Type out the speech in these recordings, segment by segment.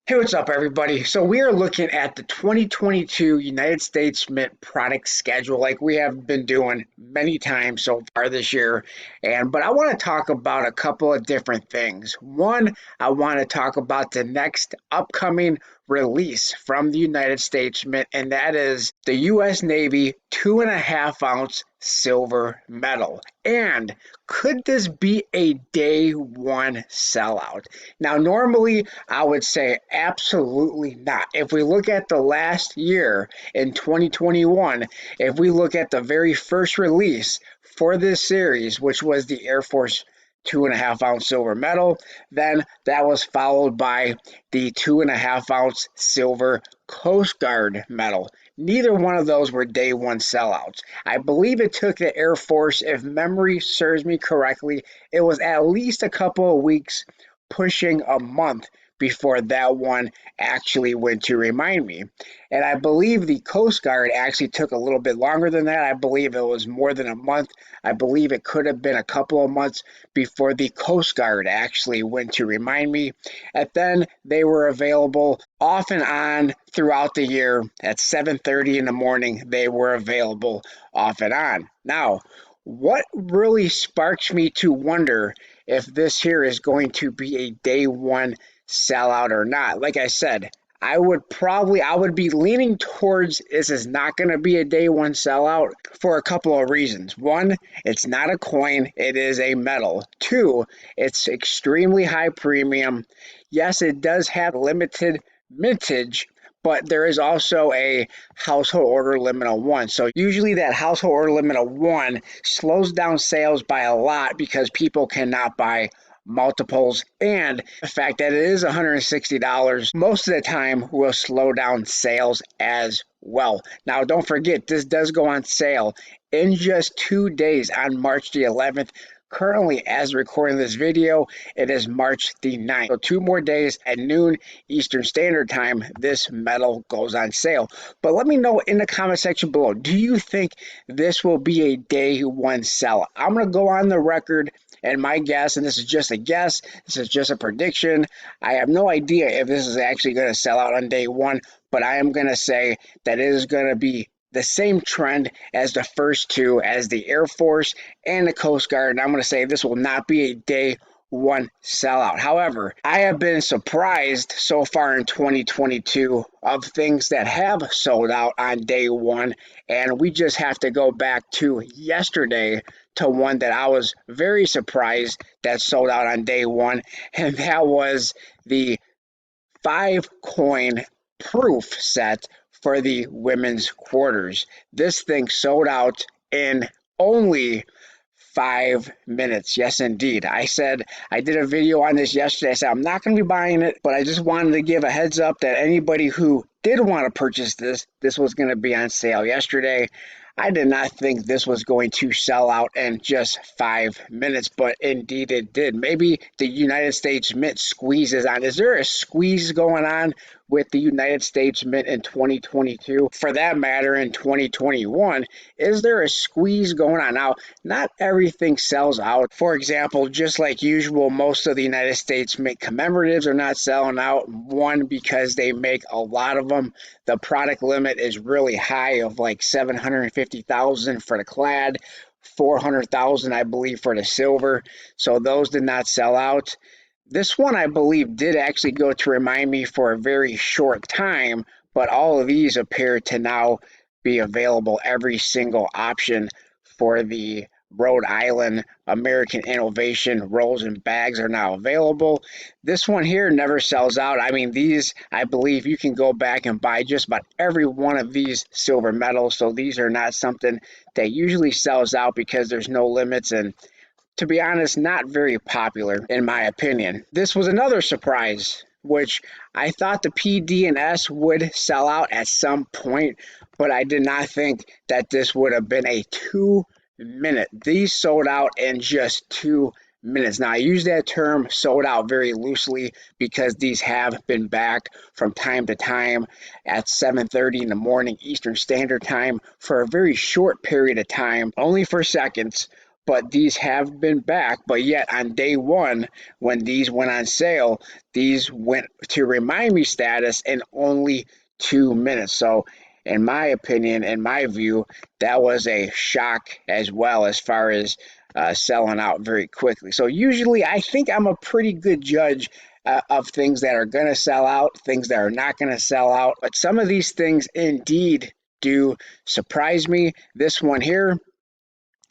Hey, what's up, everybody? So we are looking at the 2022 United States Mint product schedule, like we have been doing many times so far this year. But I want to talk about a couple of different things. One, I want to talk about the next upcoming release from the United States Mint, and that is the U.S. Navy 2.5 ounce silver medal. And could this be a day one sellout? Now, normally I would say absolutely not. If we look at the last year in 2021, if we look at the very first release for this series, which was the Air Force 2.5 ounce silver medal, then that was followed by the 2.5 ounce silver Coast Guard medal. Neither one of those were day one sellouts. I believe it took the Air Force, if memory serves me correctly, it was at least a couple of weeks pushing a month before that one actually went to remind me. And I believe the Coast Guard actually took a little bit longer than that. I believe it was more than a month. I believe it could have been a couple of months before the Coast Guard actually went to remind me. And then they were available off and on throughout the year at 7:30 in the morning. They were available off and on. Now, what really sparks me to wonder if this here is going to be a day one sellout or not. Like I said, I would be leaning towards this is not going to be a day one sellout for a couple of reasons. One, it's not a coin, it is a metal. Two, it's extremely high premium. Yes, it does have limited mintage, but there is also a household order limit of one. So usually that household order limit of one slows down sales by a lot because people cannot buy multiples, and the fact that it is $160 most of the time will slow down sales as well. Now, don't forget, this does go on sale in just 2 days on March the 11th. Currently, as recording this video, it is March the 9th. So 2 more days at noon Eastern Standard Time, this metal goes on sale. But let me know in the comment section below, do you think this will be a day one sellout? I'm going to go on the record and my guess, and this is just a guess, this is just a prediction. I have no idea if this is actually going to sell out on day one, but I am going to say that it is going to be the same trend as the first two, as the Air Force and the Coast Guard. And I'm going to say this will not be a day one sellout. However, I have been surprised so far in 2022 of things that have sold out on day one. And we just have to go back to yesterday to one that I was very surprised that sold out on day one. And that was the 5 coin proof set for the women's quarters. This thing sold out in only 5 minutes. Yes, indeed. I did a video on this yesterday. I said I'm not going to be buying it, but I just wanted to give a heads up that anybody who did want to purchase this was going to be on sale yesterday. I did not think this was going to sell out in just 5 minutes, but indeed it did. Maybe the United States Mint squeezes on. Is there a squeeze going on with the United States Mint in 2022? For that matter, in 2021, is there a squeeze going on? Now, not everything sells out. For example, just like usual, most of the United States Mint commemoratives are not selling out. One, because they make a lot of them. The product limit is really high of like 750,000 for the clad, 400,000 I believe for the silver. So those did not sell out. This one I believe did actually go to remind me for a very short time, but all of these appear to now be available. Every single option for the Rhode Island American Innovation rolls and bags are now available. This one here never sells out. I mean, these, I believe you can go back and buy just about every one of these silver medals. So these are not something that usually sells out because there's no limits, and to be honest, not very popular in my opinion. This was another surprise, which I thought the PD and S would sell out at some point, but I did not think that this would have been a 2 minute. These sold out in just 2 minutes. Now, I use that term sold out very loosely because these have been back from time to time at 7:30 in the morning Eastern Standard Time for a very short period of time, only for seconds, but these have been back. But yet on day one, when these went on sale, these went to remind me status in only 2 minutes. So, in my opinion, in my view, that was a shock as well as far as selling out very quickly. So, usually, I think I'm a pretty good judge of things that are going to sell out, things that are not going to sell out. But some of these things indeed do surprise me. This one here,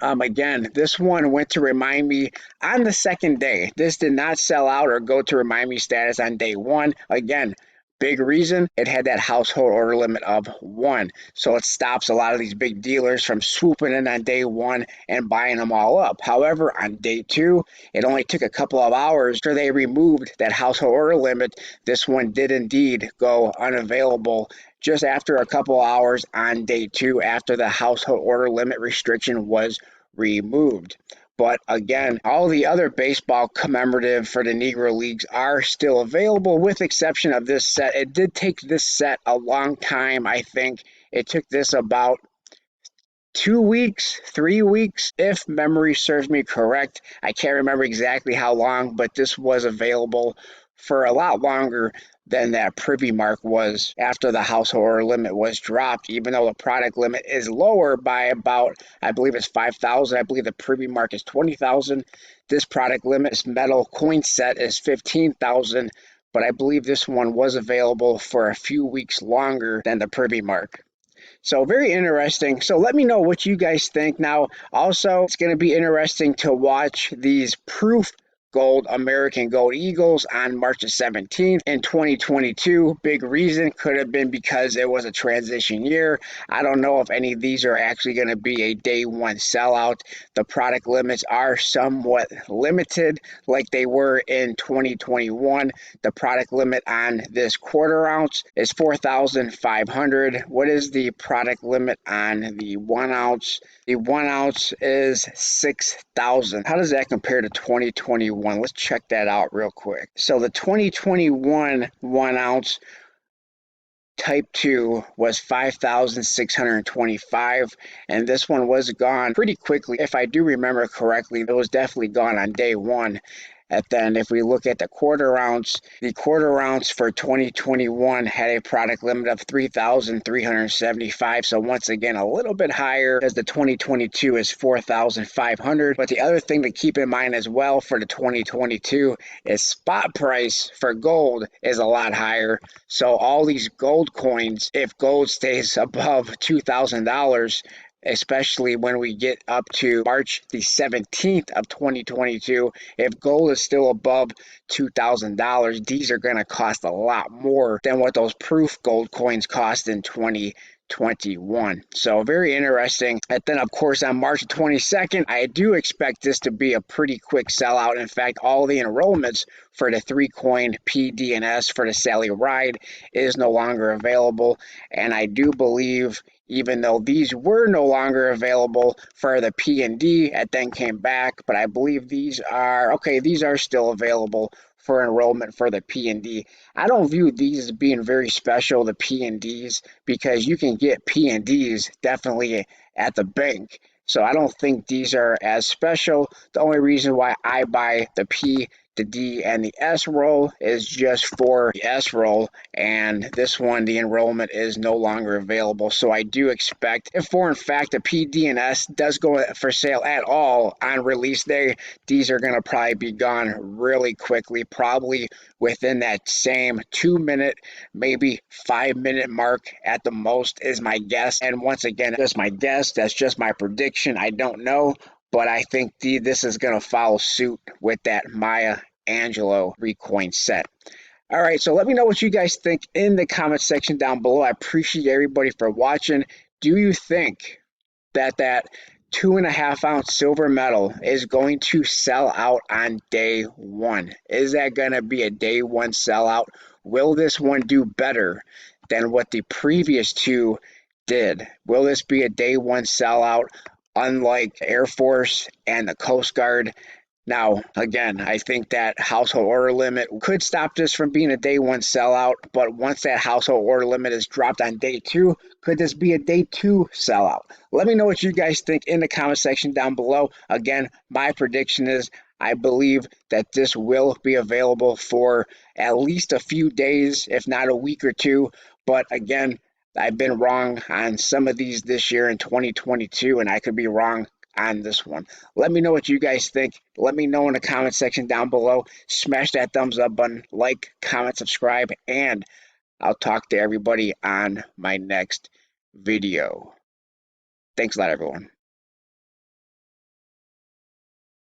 again, this one went to remind me on the second day. This did not sell out or go to remind me status on day one. Again, big reason it had that household order limit of one. So it stops a lot of these big dealers from swooping in on day one and buying them all up. However, on day two, it only took a couple of hours after they removed that household order limit. This one did indeed go unavailable just after a couple hours on day two after the household order limit restriction was removed. But again, all the other baseball commemorative for the Negro Leagues are still available with exception of this set. It did take this set a long time, I think. It took this about 2 weeks, 3 weeks, if memory serves me correct. I can't remember exactly how long, but this was available for a lot longer than that Privy Mark was after the household order limit was dropped, even though the product limit is lower by about, I believe it's 5,000. I believe the Privy Mark is 20,000. This product limit, this metal coin set is 15,000, but I believe this one was available for a few weeks longer than the Privy Mark. So very interesting. So let me know what you guys think. Now, also, it's going to be interesting to watch these proof gold American Gold Eagles on March the 17th in 2022. Big reason could have been because it was a transition year. I don't know if any of these are actually going to be a day one sellout. The product limits are somewhat limited like they were in 2021. The product limit on this quarter ounce is 4,500. What is the product limit on the 1 ounce? The 1 ounce is 6,000. How does that compare to 2021? Let's check that out real quick. So the 2021 1 ounce Type 2 was 5,625, and this one was gone pretty quickly. If I do remember correctly, it was definitely gone on day one. And then if we look at the quarter ounce, the quarter ounce for 2021 had a product limit of 3,375. So once again, a little bit higher as the 2022 is 4,500. But the other thing to keep in mind as well for the 2022 is spot price for gold is a lot higher. So all these gold coins, if gold stays above $2,000, especially when we get up to March the 17th of 2022, if gold is still above $2,000, these are going to cost a lot more than what those proof gold coins cost in 2021. So very interesting. And then, of course, on March 22nd, I do expect this to be a pretty quick sellout. In fact, all the enrollments for the 3-coin PDNS for the Sally Ride is no longer available. And I do believe, even though these were no longer available for the P&D, it then came back, but I believe these are still available for enrollment for the P&D. I don't view these as being very special, the P&Ds, because you can get P&Ds definitely at the bank. So I don't think these are as special. The only reason why I buy the P, the D, and the S roll is just for the S roll, and this one, the enrollment is no longer available. So I do expect, if for in fact the P, D, and S does go for sale at all on release day, these are going to probably be gone really quickly, probably within that same 2 minute, maybe 5 minute mark at the most is my guess. And once again, that's my guess. That's just my prediction. I don't know. But I think this is going to follow suit with that Maya Angelou recoin set. All right, so let me know what you guys think in the comment section down below. I appreciate everybody for watching. Do you think that 2.5 ounce silver medal is going to sell out on day one? Is that going to be a day one sellout? Will this one do better than what the previous two did? Will this be a day one sellout, unlike Air Force and the Coast Guard? Now, again, I think that household order limit could stop this from being a day one sellout, but once that household order limit is dropped on day two, could this be a day two sellout? Let me know what you guys think in the comment section down below. Again, my prediction is I believe that this will be available for at least a few days, if not a week or two. But again, I've been wrong on some of these this year in 2022, and I could be wrong on this one. Let me know what you guys think. Let me know in the comment section down below. Smash that thumbs up button, like, comment, subscribe, and I'll talk to everybody on my next video. Thanks a lot, everyone.